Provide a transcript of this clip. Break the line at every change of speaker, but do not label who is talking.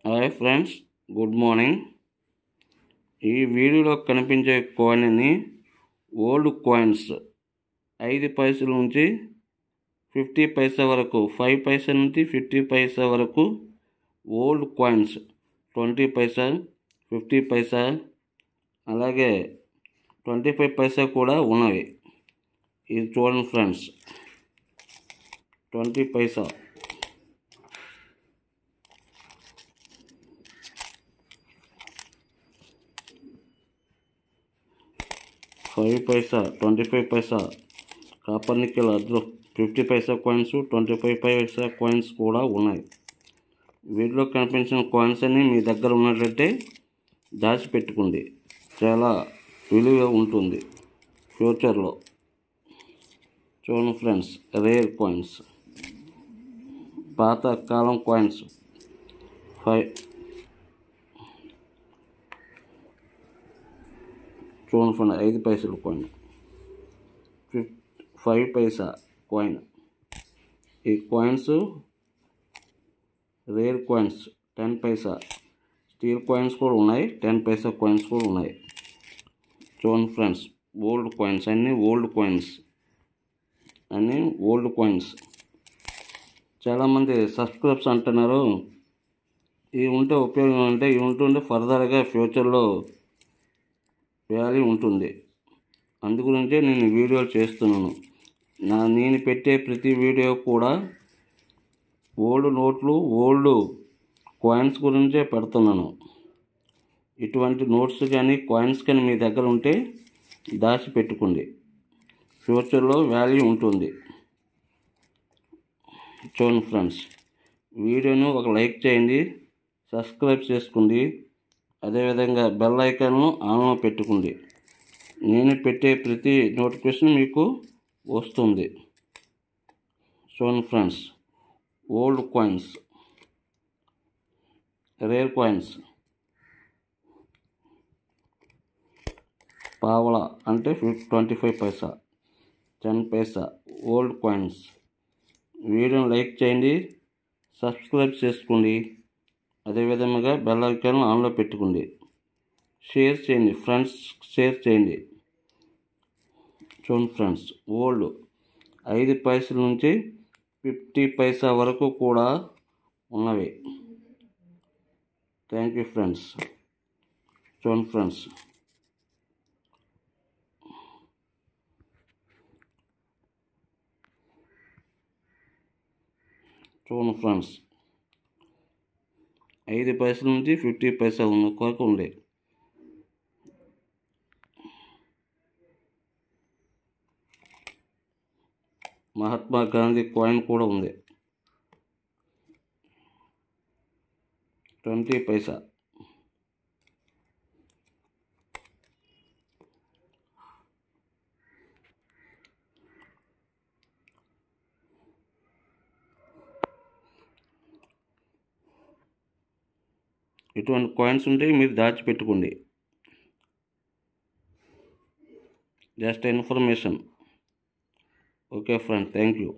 Hi friends, good morning. ఈ వీడియోలో కనిపించే కాయిన్ని ఓల్డ్ కాయిన్స్ 5 పైసల నుంచి 50 పైసా వరకు, 5 పైసా నుంచి 50 పైసా వరకు ఓల్డ్ కాయిన్స్ 20 పైసా, 50 పైసా, అలాగే 25 పైసా కూడా ఉన్నవి. ఇది చూడండి ఫ్రెండ్స్, 20 పైసా, 5 పైసా, 25 పైసా, కాపర్ నికెల్ అద్రు 50 పైసా కాయిన్స్, 25 పైసా కాయిన్స్ కూడా ఉన్నాయి. వీటిలో కనిపించిన కాయిన్స్ అన్ని మీ దగ్గర ఉన్నట్లయితే దాచిపెట్టుకోండి, చాలా విలువ ఉంటుంది ఫ్యూచర్లో. చూడండి ఫ్రెండ్స్, రేర్ కాయిన్స్, పాత కాలం కాయిన్స్ 5. చూడండి ఫ్రెండ్, 5 పైసలు కాయిన్, 5 పైసా కాయిన్. ఈ కాయిన్స్ రేర్ కాయిన్స్ 10 పైసా. స్టీల్ కాయిన్స్ కూడా ఉన్నాయి, 10 పైసా కాయిన్స్ కూడా ఉన్నాయి. చూడండి ఫ్రెండ్స్, ఓల్డ్ కాయిన్స్, అన్నీ ఓల్డ్ కాయిన్స్, అన్నీ ఓల్డ్ కాయిన్స్. చాలామంది సబ్స్క్రైబ్స్ అంటున్నారు, ఇవి ఉంటే ఉపయోగం, అంటే ఇవి ఉంటుంటే ఫర్దర్గా ఫ్యూచర్లో వాల్యూ ఉంటుంది. అందుగురించే నేను వీడియోలు చేస్తున్నాను. నేను పెట్టే ప్రతి వీడియో కూడా ఓల్డ్ నోట్లు, ఓల్డ్ కాయిన్స్ గురించే పెడుతున్నాను. ఇటువంటి నోట్స్ కానీ కాయిన్స్ కానీ మీ దగ్గర ఉంటే దాచిపెట్టుకోండి, ఫ్యూచర్లో వాల్యూ ఉంటుంది. చూడండి ఫ్రెండ్స్, వీడియోను ఒక లైక్ చేయండి, సబ్స్క్రైబ్ చేసుకోండి, అదేవిధంగా బెల్ ఐకాన్ను ఆన్లో పెట్టుకోండి. నేను పెట్టే ప్రతి నోటిఫికేషన్ మీకు వస్తుంది. చూడండి friends, old coins, rare coins. పావలా అంటే 25 పైసా, 10 పైసా ఓల్డ్ కాయిన్స్. వీడియోని లైక్ చేయండి, సబ్స్క్రైబ్ చేసుకోండి, అదేవిధంగా బెల్ ఐకాన్ ఆన్లో పెట్టుకోండి. షేర్ చేయండి ఫ్రెండ్స్, షేర్ చేయండి. చూడండి ఫ్రెండ్స్, ఓల్డ్ 5 పైసల నుంచి 50 పైసా వరకు కూడా ఉన్నవి. Thank you friends. చూడండి ఫ్రెండ్స్, చూడండి ఫ్రెండ్స్, 5 పైసల నుంచి 50 పైసా ఉన్న వరకు ఉండే. మహాత్మా గాంధీ కాయిన్ కూడా ఉంది, 20 పైసా. ఇటువంటి కాయిన్స్ ఉంటే మీరు దాచిపెట్టుకోండి. Just information. Okay friend, thank you.